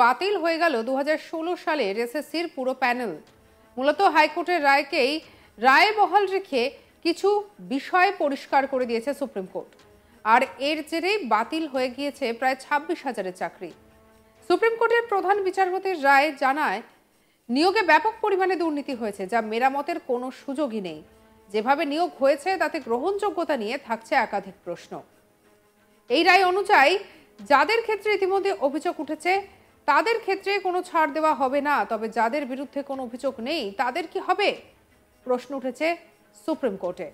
বাতিল হয়ে গেল 2016 সালের এসএসসির পুরো প্যানেল। মূলত হাইকোর্টের রায়কেই রায় বহাল রেখে কিছু বিষয় পরিষ্কার করে দিয়েছে সুপ্রিম কোর্ট। আর এর জেরেই বাতিল হয়ে গিয়েছে প্রায় 26,000-এর চাকরি। সুপ্রিম কোর্টের প্রধান বিচারপতির রায় জানায়, নিয়োগে ব্যাপক পরিমাণে দুর্নীতি হয়েছে, যা মেরামতের কোনো সুযোগই নেই। যেভাবে নিয়োগ হয়েছে তাতে গ্রহণযোগ্যতা নিয়ে থাকছে একাধিক প্রশ্ন। এই রায় অনুযায়ী যাদের ক্ষেত্রে ইতিমধ্যে অভিযোগ উঠেছে তাদের ক্ষেত্রে কোনো ছাড় দেওয়া হবে না, তবে যাদের বিরুদ্ধে কোনো অভিযোগ নেই তাদের কি হবে? প্রশ্ন উঠেছে সুপ্রিম কোর্টে।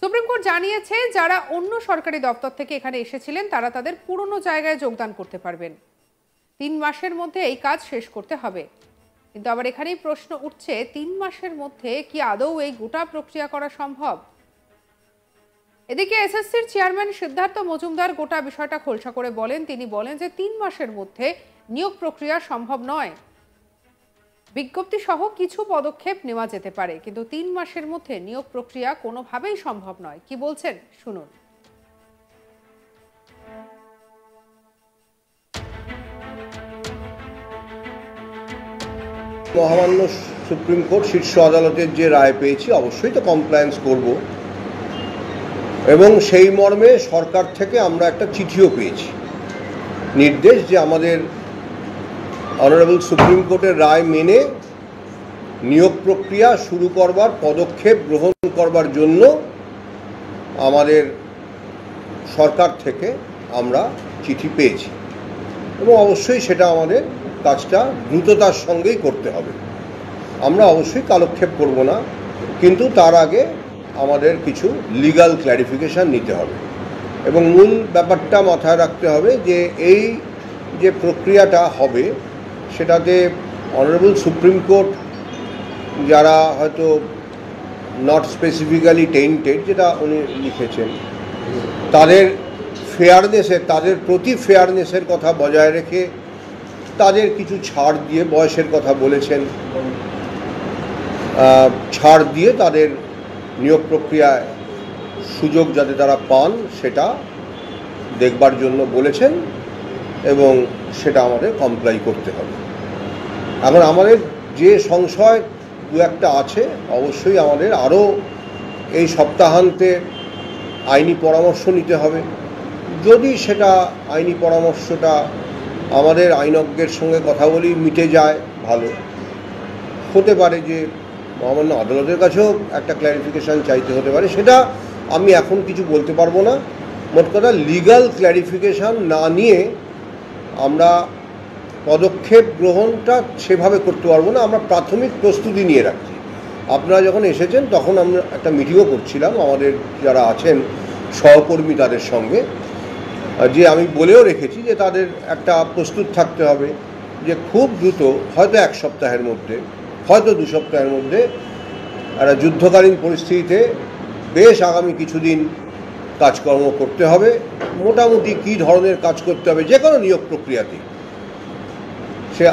সুপ্রিম কোর্ট জানিয়েছে, যারা অন্য সরকারি দপ্তর থেকে এখানে এসেছিলেন তারা তাদের পুরনো জায়গায় যোগদান করতে পারবেন। 3 মাসের মধ্যে এই কাজ শেষ করতে হবে। কিন্তু আবার এখানেই প্রশ্ন উঠছে, 3 মাসের মধ্যে কি আদৌ এই গোটা প্রক্রিয়া করা সম্ভব? এদিকে এসএসসির চেয়ারম্যান সিদ্ধার্থ মজুমদার গোটা বিষয়টা খোলসা করে বলেন। তিনি বলেন যে 3 মাসের মধ্যে নিয়োগ প্রক্রিয়া সম্ভব নয়। বিজ্ঞপ্তি সহ কিছু পদক্ষেপ নেওয়া যেতে পারে, কিন্তু 3 মাসের মধ্যে নিয়োগ প্রক্রিয়া কোনোভাবেই সম্ভব নয়। কি বলছেন শুনুন। মহামান্য সুপ্রিম কোর্ট শীর্ষ আদালতের যে রায় পেয়েছি অবশ্যই তো কমপ্লায়েন্স করব, এবং সেই মর্মে সরকার থেকে আমরা একটা চিঠিও পেয়েছি, নির্দেশ যে আমাদের অনারেবল সুপ্রিম কোর্টের রায় মেনে নিয়োগ প্রক্রিয়া শুরু করবার পদক্ষেপ গ্রহণ করবার জন্য আমাদের সরকার থেকে আমরা চিঠি পেয়েছি, এবং অবশ্যই সেটা আমাদের কাজটা দ্রুততার সঙ্গেই করতে হবে। আমরা অবশ্যই কালক্ষেপ করব না, কিন্তু তার আগে আমাদের কিছু লিগ্যাল ক্ল্যারিফিকেশান নিতে হবে, এবং মূল ব্যাপারটা মাথায় রাখতে হবে যে এই যে প্রক্রিয়াটা হবে সেটাতে অনারেবল সুপ্রিম কোর্ট যারা হয়তো নট স্পেসিফিক্যালি টেন্টেড, যেটা উনি লিখেছেন, তাদের ফেয়ারনেসের, তাদের প্রতি ফেয়ারনেসের কথা বজায় রেখে তাদের কিছু ছাড় দিয়ে, বয়সের কথা বলেছেন, ছাড় দিয়ে তাদের নিয়োগ প্রক্রিয়ায় সুযোগ যাতে তারা পান সেটা দেখবার জন্য বলেছেন, এবং সেটা আমাদের কমপ্লাই করতে হবে। এখন আমাদের যে সংশয় দু একটা আছে, অবশ্যই আমাদের আরও এই সপ্তাহান্তে আইনি পরামর্শ নিতে হবে। যদি সেটা আইনি পরামর্শটা আমাদের আইনজ্ঞের সঙ্গে কথা বলি মিটে যায়, ভালো হতে পারে যে মহামান্য আদালতের কাছেও একটা ক্ল্যারিফিকেশান চাইতে হতে পারে, সেটা আমি এখন কিছু বলতে পারবো না। মোট কথা, লিগ্যাল ক্ল্যারিফিকেশান না নিয়ে আমরা পদক্ষেপ গ্রহণটা সেভাবে করতে পারবো না। আমরা প্রাথমিক প্রস্তুতি নিয়ে রাখছি। আপনারা যখন এসেছেন তখন আমরা একটা মিটিংও করছিলাম আমাদের যারা আছেন সহকর্মী তাদের সঙ্গে, যে আমি বলেও রেখেছি যে তাদের একটা প্রস্তুত থাকতে হবে যে খুব দ্রুত, হয়তো 1 সপ্তাহের মধ্যে, হয়তো 2 সপ্তাহের মধ্যে একটা যুদ্ধকালীন পরিস্থিতিতে বেশ আগামী কিছুদিন কাজকর্ম করতে হবে। মোটামুটি কী ধরনের কাজ করতে হবে যে কোনো নিয়োগ প্রক্রিয়াতে, সে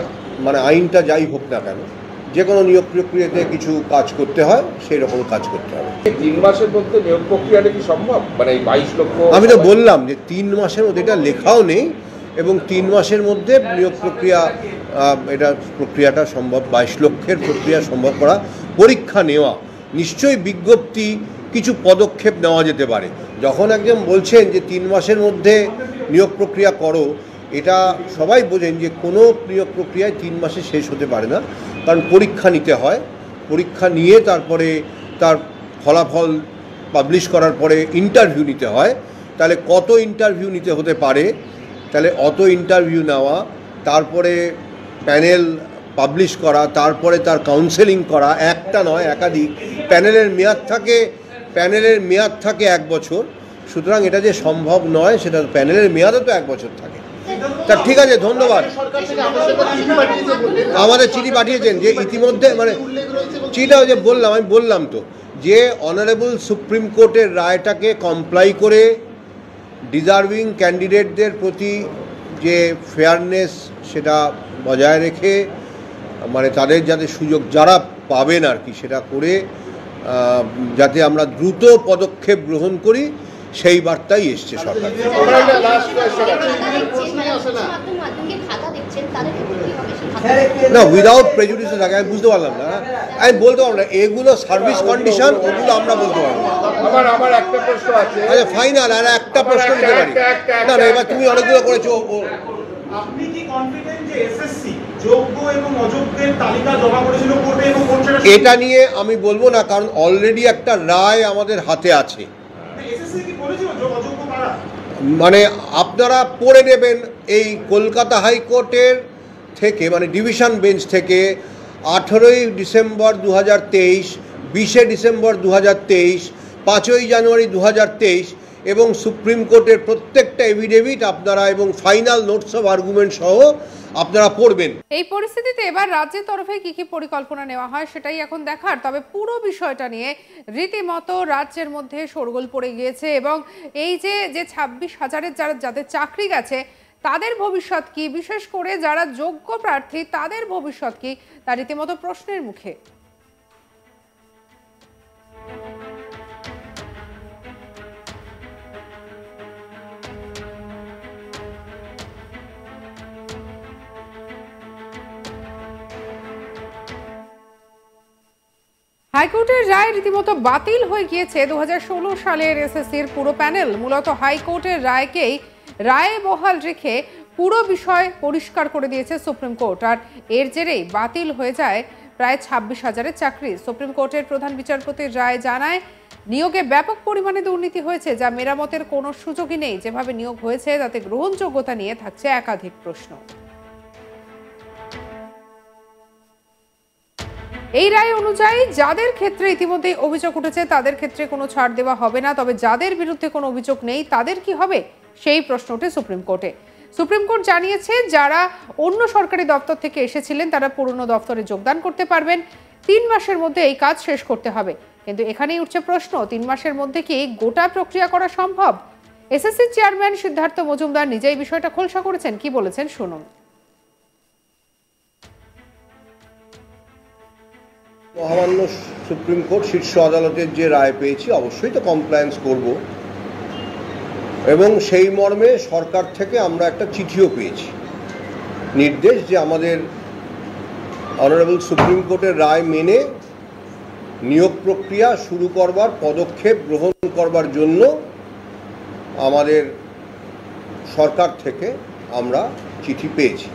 মানে আইনটা যাই হোক না কেন, যে কোনো নিয়োগ প্রক্রিয়াতে কিছু কাজ করতে হয়, সেই রকম কাজ করতে হবে। 3 মাসের মধ্যে নিয়োগ প্রক্রিয়াটা কি সম্ভব? মানে 22 লক্ষ, আমি তো বললাম যে 3 মাসের মধ্যে, এটা লেখাও নেই, এবং 3 মাসের মধ্যে নিয়োগ প্রক্রিয়া, এটা প্রক্রিয়াটা সম্ভব। 22 লক্ষের প্রক্রিয়া সম্ভব করা, পরীক্ষা নেওয়া, নিশ্চয়ই বিজ্ঞপ্তি, কিছু পদক্ষেপ নেওয়া যেতে পারে। যখন একজন বলছেন যে 3 মাসের মধ্যে নিয়োগ প্রক্রিয়া করো, এটা সবাই বোঝেন যে কোনো নিয়োগ প্রক্রিয়ায় 3 মাসে শেষ হতে পারে না, কারণ পরীক্ষা নিতে হয়। পরীক্ষা নিয়ে তারপরে তার ফলাফল পাবলিশ করার পরে ইন্টারভিউ নিতে হয়। তাহলে কত ইন্টারভিউ নিতে হতে পারে, তাহলে অত ইন্টারভিউ নেওয়া, তারপরে প্যানেল পাবলিশ করা, তারপরে তার কাউন্সেলিং করা, একটা নয় একাধিক। প্যানেলের মেয়াদ থাকে 1 বছর। সুতরাং এটা যে সম্ভব নয়, সেটা প্যানেলের মেয়াদও তো 1 বছর থাকে। তা ঠিক আছে, ধন্যবাদ। আমাদের চিঠি পাঠিয়েছেন যে ইতিমধ্যে, মানে চিঠিটা যে বললাম, আমি বললাম তো যে অনারেবল সুপ্রিম কোর্টের রায়টাকে কমপ্লাই করে ডিজার্ভিং ক্যান্ডিডেটদের প্রতি যে ফেয়ারনেস সেটা বজায় রেখে, মানে তাদের যাতে সুযোগ যারা পাবেন আর কি, সেটা করে যাতে আমরা দ্রুত পদক্ষেপ গ্রহণ করি, সেই বার্তাই এসছে সরকার থেকে। না, উইদাউট প্রেজুডিস থাকে, আমি বুঝতে পারলাম না, আমি বলতে পারবো না এগুলো সার্ভিস কন্ডিশন, ওগুলো আমরা বলতে পারবো না। আমার একটা প্রশ্ন আছে। আচ্ছা ফাইনাল, আর একটা প্রশ্ন নিতে পারি না? না, এবার তুমি অনেকগুলো করেছো। আপনি কি কনফিডেন্ট যে এসএসসি যোগ্য এবং অযোগ্যের তালিকা জমা করেছিল কোর্টে এবং কোর্ট সেটা? এটা নিয়ে আমি বলবো না, কারণ অলরেডি একটা রায় আমাদের হাতে আছে। এসএসসি কি বলেছিল অযোগ্য কারা? মানে আপনারা পড়ে নেবেন, এই কলকাতা হাইকোর্টের থেকে, মানে ডিভিশন বেঞ্চ থেকে 18ই ডিসেম্বর 2023, 20শে ডিসেম্বর 2023, 5ই জানুয়ারি 2023 এবং সুপ্রিম কোর্টের প্রত্যেকটা এভিডেভিট আপনারা এবং ফাইনাল নোটস অফ আর্গুমেন্ট সহ আপনারা পড়বেন। এই পরিস্থিতিতে এবার রাজ্যের তরফে কি কি পরিকল্পনা নেওয়া হয় সেটাই এখন দেখার। তবে পুরো বিষয়টা নিয়ে রীতিমতো রাজ্যের মধ্যে শোরগোল পড়ে গিয়েছে এবং এই যে 26,000-এর যাদের চাকরি গেছে তাদের ভবিষ্যৎ কি, বিশেষ করে যারা যোগ্য প্রার্থী তাদের ভবিষ্যৎ কি, তা রীতিমতো প্রশ্নের মুখে। হাইকোর্টের রায় রীতিমতো বাতিল হয়ে গিয়েছে 2016 সালের এসএসসির পুরো প্যানেল। মূলত হাইকোর্টের রায়কেই রায় বহাল রেখে পুরো বিষয় পরিষ্কার করে দিয়েছে সুপ্রিম কোর্ট। আর এর জেরেই বাতিল হয়ে যায় প্রায় 26,000-এর চাকরি। সুপ্রিম কোর্টের প্রধান বিচারপতির রায় জানায় নিয়োগে ব্যাপক পরিমাণে দুর্নীতি হয়েছে, যা মেরামতের কোনো সুযোগই নেই। যেভাবে নিয়োগ হয়েছে তাতে গ্রহণযোগ্যতা নিয়ে থাকছে একাধিক প্রশ্ন। এই রায় অনুযায়ী যাদের ক্ষেত্রে ইতিমধ্যেই অভিযোগ উঠেছে তাদের ক্ষেত্রে কোনো ছাড় দেওয়া হবে না, তবে যাদের বিরুদ্ধে কোনো অভিযোগ নেই তাদের কি হবে সেই প্রশ্ন ওঠে সুপ্রিম কোর্টে। সুপ্রিম কোর্ট জানিয়েছে যারা অন্য সরকারি দপ্তর থেকে এসেছিলেন তারা পুরনো দপ্তরে যোগদান করতে পারবেন। 3 মাসের মধ্যে এই কাজ শেষ করতে হবে। কিন্তু এখানেই উঠছে প্রশ্ন, 3 মাসের মধ্যে কি গোটা প্রক্রিয়া করা সম্ভব? এসএসসি চেয়ারম্যান সিদ্ধার্থ মজুমদার নিজেই বিষয়টা খোলসা করেছেন, কি বলেছেন শুনুন। মহামান্য সুপ্রিম কোর্ট শীর্ষ আদালতের যে রায় পেয়েছি অবশ্যই তো কমপ্লায়েন্স করব, এবং সেই মর্মে সরকার থেকে আমরা একটা চিঠিও পেয়েছি, নির্দেশ যে আমাদের অনারেবল সুপ্রিম কোর্টের রায় মেনে নিয়োগ প্রক্রিয়া শুরু করবার পদক্ষেপ গ্রহণ করবার জন্য আমাদের সরকার থেকে আমরা চিঠি পেয়েছি,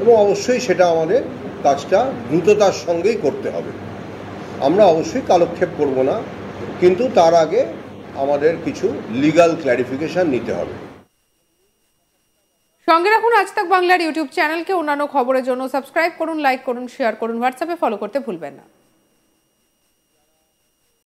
এবং অবশ্যই সেটা আমাদের কাজটা দ্রুততার সঙ্গেই করতে হবে। আমরা অবশ্যই কালক্ষেপ করব না, কিন্তু তার আগে আমাদের কিছু লিগ্যাল ক্ল্যারিফিকেশন নিতে হবে। সঙ্গে রাখুন আজ তাক বাংলার ইউটিউব চ্যানেলকে। অন্যান্য খবরের জন্য সাবস্ক্রাইব করুন, লাইক করুন, শেয়ার করুন, হোয়াটসঅ্যাপে ফলো করতে ভুলবেন না।